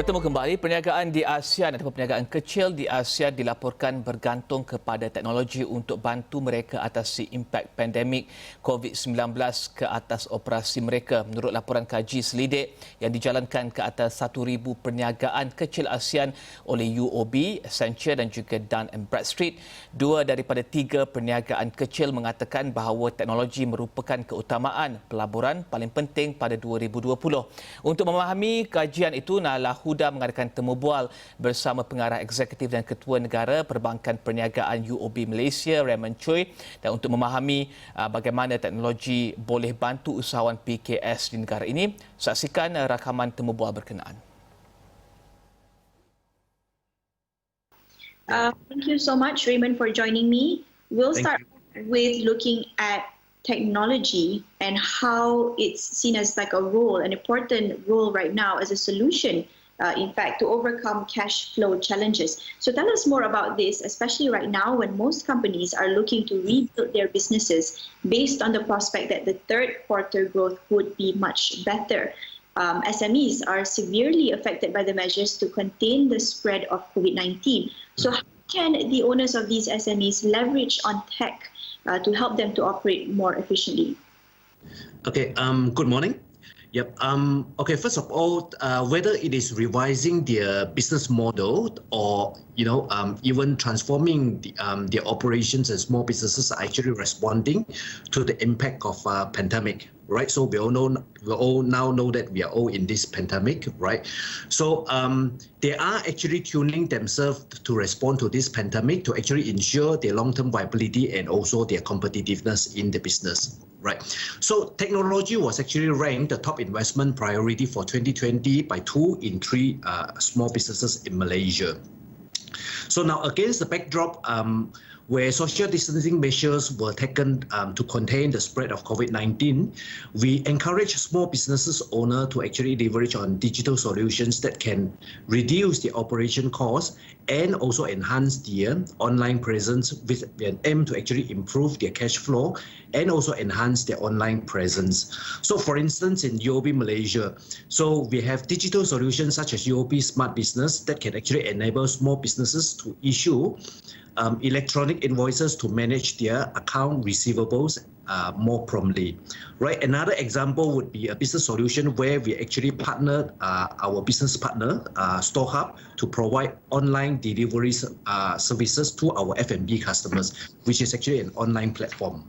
Bertemu kembali, perniagaan di ASEAN ataupun perniagaan kecil di ASEAN dilaporkan bergantung kepada teknologi untuk bantu mereka atasi impak pandemik COVID-19 ke atas operasi mereka. Menurut laporan kaji selidik yang dijalankan ke atas 1,000 perniagaan kecil ASEAN oleh UOB, Accenture dan juga Dun & Bradstreet, 2 daripada 3 perniagaan kecil mengatakan bahawa teknologi merupakan keutamaan pelaburan paling penting pada 2020. Untuk memahami kajian itu, Nailah Huda mengadakan temubual bersama Pengarah Eksekutif dan Ketua Negara Perbankan Perniagaan UOB Malaysia, Raymond Chui, dan untuk memahami bagaimana teknologi boleh bantu usahawan PKS di negara ini, saksikan rakaman temubual berkenaan. Thank you so much, Raymond, for joining me. We'll start with looking at technology and how it's seen as like a role, an important role right now as a solution, in fact, to overcome cash flow challenges. So tell us more about this, especially right now when most companies are looking to rebuild their businesses based on the prospect that the third quarter growth would be much better. SMEs are severely affected by the measures to contain the spread of COVID-19. So how can the owners of these SMEs leverage on tech to help them to operate more efficiently? Okay, good morning. Yep. Okay, first of all, whether it is revising their business model or, even transforming their operations, and small businesses are actually responding to the impact of pandemic, right? So we all now know that we are all in this pandemic, right? So they are actually tuning themselves to respond to this pandemic to actually ensure their long-term viability and also their competitiveness in the business. Right. So technology was actually ranked the top investment priority for 2020 by 2 in 3 small businesses in Malaysia. So now against the backdrop where social distancing measures were taken to contain the spread of COVID-19, we encourage small businesses owner to actually leverage on digital solutions that can reduce the operation costs and also enhance their online presence with an aim to actually improve their cash flow and also enhance their online presence. So for instance, in UOB Malaysia, so we have digital solutions such as UOB Smart Business that can actually enable small businesses to issue electronic invoices to manage their account receivables more promptly, right? Another example would be a business solution where we actually partnered our business partner, StoreHub, to provide online delivery services to our F&B customers, which is actually an online platform.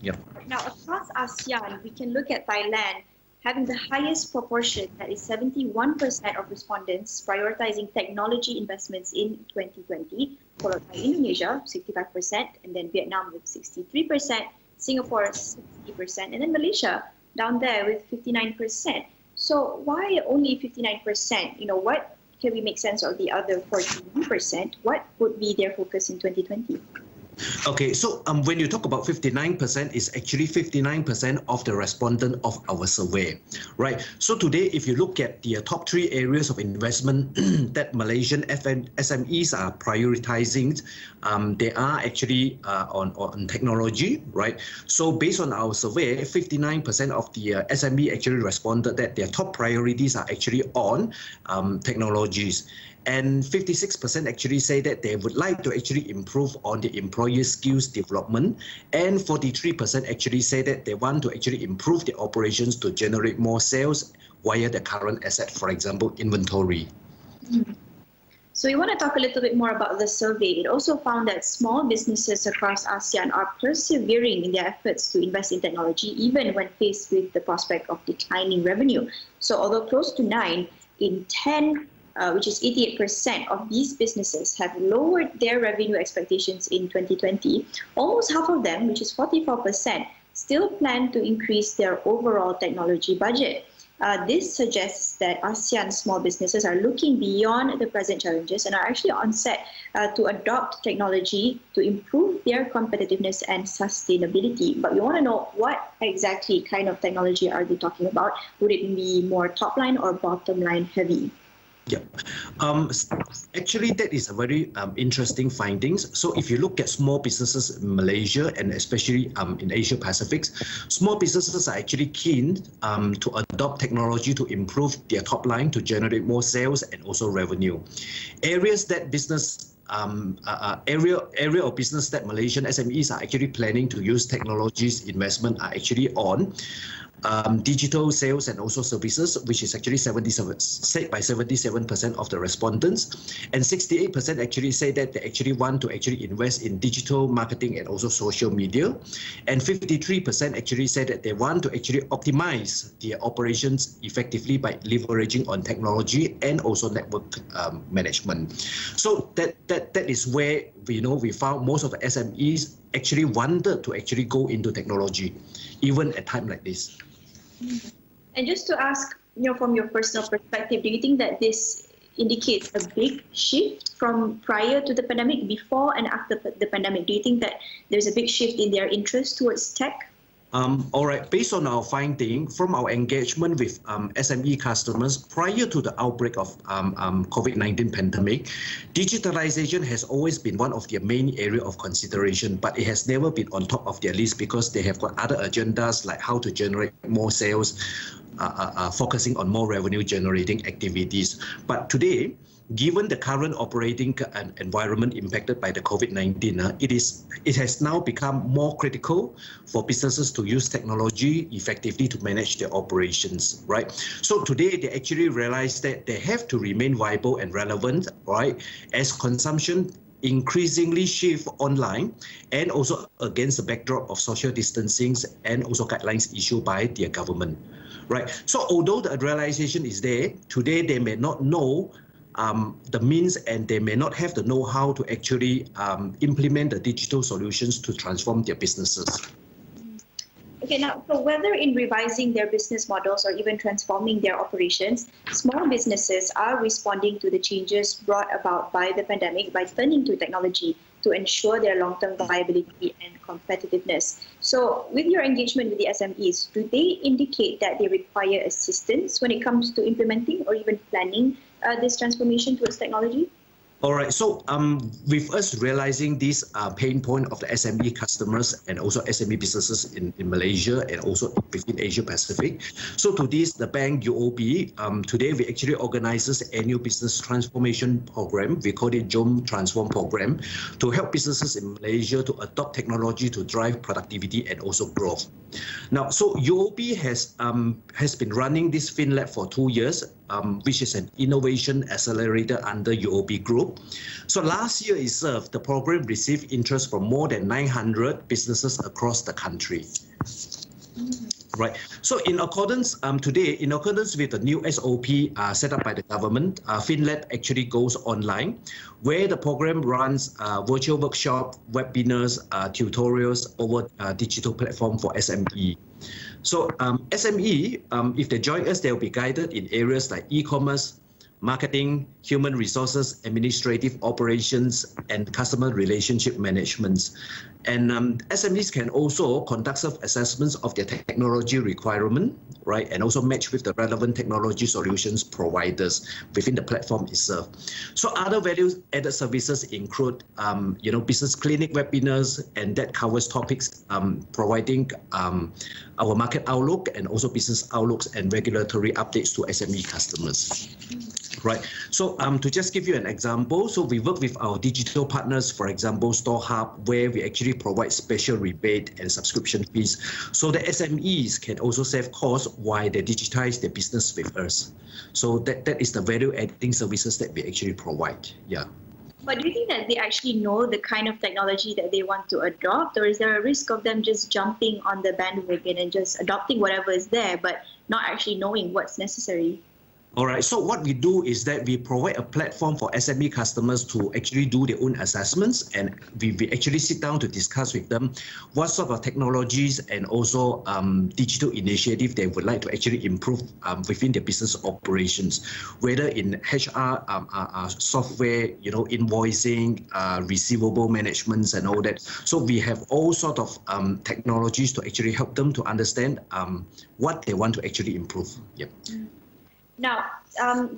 Yep. Now, across ASEAN, we can look at Thailand having the highest proportion, that is 71% of respondents prioritizing technology investments in 2020, followed by Indonesia, 65%, and then Vietnam with 63%, Singapore 60%, and then Malaysia down there with 59%. So why only 59%? What can we make sense of the other 41%? What would be their focus in 2020? Okay, so when you talk about 59%, it's actually 59% of the respondent of our survey, right? So today, if you look at the top 3 areas of investment that Malaysian SMEs are prioritizing, they are actually on technology, right? So based on our survey, 59% of the SME actually responded that their top priorities are actually on technologies. And 56% actually say that they would like to actually improve on the employee skills development. And 43% actually say that they want to actually improve the operations to generate more sales via the current asset, for example, inventory. So we want to talk a little bit more about the survey. It also found that small businesses across ASEAN are persevering in their efforts to invest in technology, even when faced with the prospect of declining revenue. So although close to 9 in 10 which is 88% of these businesses have lowered their revenue expectations in 2020, almost half of them, which is 44%, still plan to increase their overall technology budget. This suggests that ASEAN small businesses are looking beyond the present challenges and are actually on set to adopt technology to improve their competitiveness and sustainability. But we want to know what exactly kind of technology are they talking about? Would it be more top line or bottom line heavy? Yeah, actually, that is a very interesting findings. So if you look at small businesses in Malaysia and especially in Asia Pacific, small businesses are actually keen to adopt technology to improve their top line, to generate more sales and also revenue. Areas that business area of business that Malaysian SMEs are actually planning to use technologies investment are actually on digital sales and also services, which is actually 77% of the respondents, and 68% actually say that they actually want to actually invest in digital marketing and also social media, and 53% actually say that they want to actually optimize their operations effectively by leveraging on technology and also network management. So that is where we found most of the SMEs actually wanted to actually go into technology, even at time like this. And just to ask, from your personal perspective, do you think that this indicates a big shift from prior to the pandemic, before and after the pandemic? Do you think that there's a big shift in their interest towards tech? All right. Based on our finding from our engagement with SME customers prior to the outbreak of COVID-19 pandemic, digitalization has always been one of their main area of consideration, but it has never been on top of their list because they have got other agendas like how to generate more sales, focusing on more revenue generating activities. But today, given the current operating environment impacted by the COVID-19, it has now become more critical for businesses to use technology effectively to manage their operations, right? So today they actually realize that they have to remain viable and relevant, right, as consumption increasingly shift online, and also against the backdrop of social distancing and also guidelines issued by their government, right? So although the realization is there, today they may not know the means, and they may not have the know-how to actually implement the digital solutions to transform their businesses. Okay, now, so whether in revising their business models or even transforming their operations, small businesses are responding to the changes brought about by the pandemic by turning to technology to ensure their long-term viability and competitiveness. So with your engagement with the SMEs, do they indicate that they require assistance when it comes to implementing or even planning this transformation towards technology? All right. So with us realizing this pain point of the SME customers and also SME businesses in Malaysia and also within Asia Pacific. So to this, the bank UOB, today we actually organizes annual business transformation program. We call it Jom Transform program to help businesses in Malaysia to adopt technology to drive productivity and also growth. Now, so UOB has been running this FinLab for 2 years, which is an innovation accelerator under UOB Group. So last year itself, the program received interest from more than 900 businesses across the country. Right. So in accordance today, in accordance with the new SOP set up by the government, FinLab actually goes online, where the program runs virtual workshop, webinars, tutorials over digital platform for SME. So SME, if they join us, they'll be guided in areas like e-commerce, marketing, human resources, administrative operations, and customer relationship management. And SMEs can also conduct self-assessments of their technology requirement, right, and also match with the relevant technology solutions providers within the platform itself. So other value-added services include, business clinic webinars, and that covers topics providing our market outlook and also business outlooks and regulatory updates to SME customers. Right. So to just give you an example, so we work with our digital partners, for example, StoreHub, where we actually provide special rebate and subscription fees, so the SMEs can also save costs while they digitize their business with us. So that is the value-adding services that we actually provide. Yeah. But do you think that they actually know the kind of technology that they want to adopt, or is there a risk of them just jumping on the bandwagon and just adopting whatever is there, but not actually knowing what's necessary? All right. So what we do is that we provide a platform for SME customers to actually do their own assessments, and we actually sit down to discuss with them what sort of technologies and also digital initiative they would like to actually improve within their business operations, whether in HR software, invoicing, receivable management, and all that. So we have all sort of technologies to actually help them to understand what they want to actually improve. Yep. Now,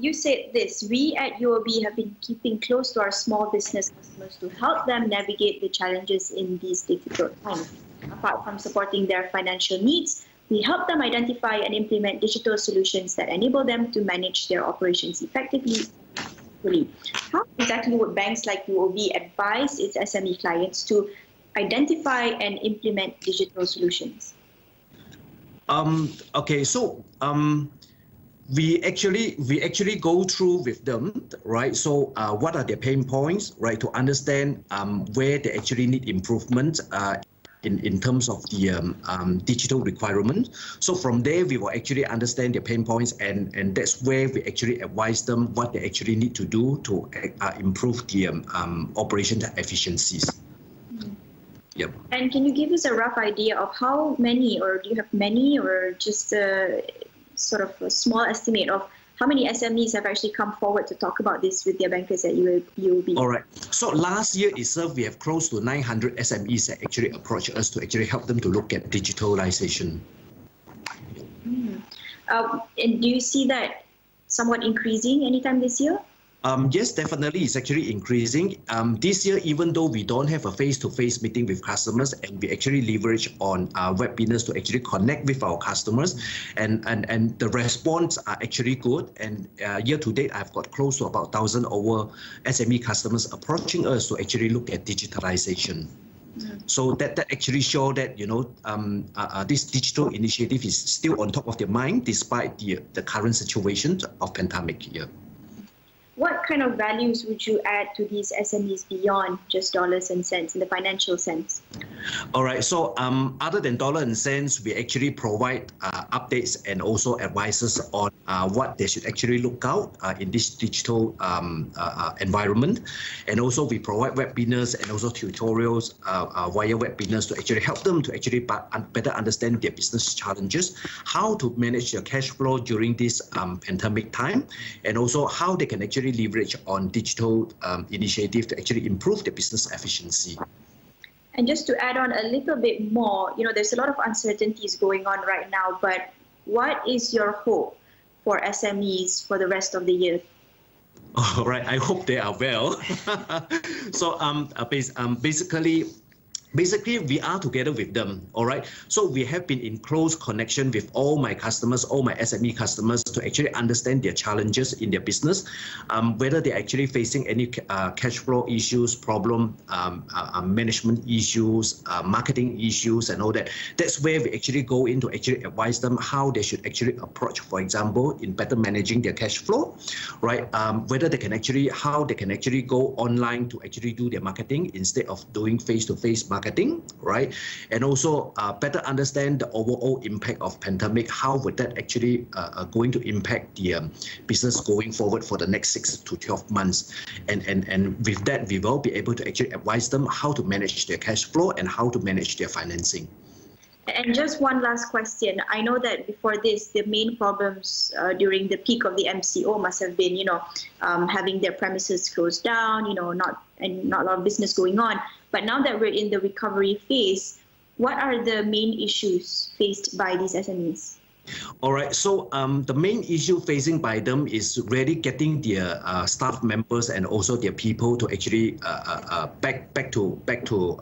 you said this, we at UOB have been keeping close to our small business customers to help them navigate the challenges in these difficult times. Apart from supporting their financial needs, we help them identify and implement digital solutions that enable them to manage their operations effectively. How exactly would banks like UOB advise its SME clients to identify and implement digital solutions? Okay, so we actually go through with them, right? So what are their pain points, right? To understand where they actually need improvement in terms of the digital requirement. So from there, we will actually understand their pain points, and that's where we actually advise them what they actually need to do to improve the operation efficiencies. Yep. And can you give us a rough idea of how many, or do you have many, or just a sort of a small estimate of how many SMEs have actually come forward to talk about this with their bankers at UOB? All right. So last year itself, we have close to 900 SMEs that actually approach us to actually help them to look at digitalization. And do you see that somewhat increasing anytime this year? Yes, definitely. It's actually increasing. This year, even though we don't have a face-to-face meeting with customers, and we actually leverage on webinars to actually connect with our customers, and the response are actually good. And year to date, I've got close to about 1,000 over SME customers approaching us to actually look at digitalization. So that actually show that this digital initiative is still on top of their mind despite the current situation of pandemic here. What kind of values would you add to these SMEs beyond just dollars and cents in the financial sense? All right. So other than dollar and cents, we actually provide updates and also advices on what they should actually look out in this digital environment. And also we provide webinars and also tutorials via webinars to actually help them to actually better understand their business challenges, how to manage their cash flow during this pandemic time, and also how they can actually leverage on digital initiative to actually improve their business efficiency. And just to add on a little bit more, there's a lot of uncertainties going on right now, but what is your hope for SMEs for the rest of the year? All right, I hope they are well. So basically, we are together with them, all right? So we have been in close connection with all my customers, all my SME customers, to actually understand their challenges in their business, whether they're actually facing any cash flow issues, management issues, marketing issues, and all that. That's where we actually go in to actually advise them how they should actually approach, for example, in better managing their cash flow, right? Whether they can actually, how they can actually go online to actually do their marketing instead of doing face-to-face marketing, right? And also better understand the overall impact of pandemic. How would that actually going to impact the business going forward for the next 6 to 12 months? And with that, we will be able to actually advise them how to manage their cash flow and how to manage their financing. And just one last question. I know that before this, the main problems during the peak of the MCO must have been, having their premises closed down, not a lot of business going on. But now that we're in the recovery phase, what are the main issues faced by these SMEs? All right. So the main issue facing by them is really getting their staff members and also their people to actually back to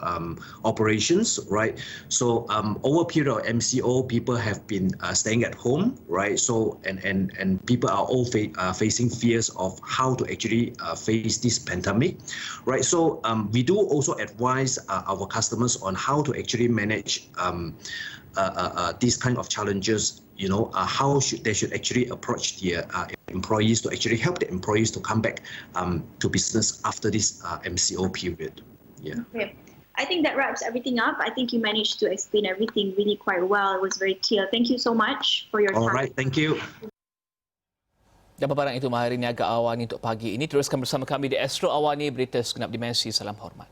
operations, right? So over a period of MCO, people have been staying at home, right? So and people are all facing fears of how to actually face this pandemic, right? So we do also advise our customers on how to actually manage these kind of challenges. How they should actually approach their employees to actually help the employees to come back to business after this MCO period. Yeah. Okay. I think that wraps everything up. I think you managed to explain everything really quite well. It was very clear. Thank you so much for your time. All right. Thank you. Dan paparan itu Mahari Niaga AWANI untuk pagi ini. Teruskan bersama kami di Astro AWANI, berita segenap dimensi. Salam hormat.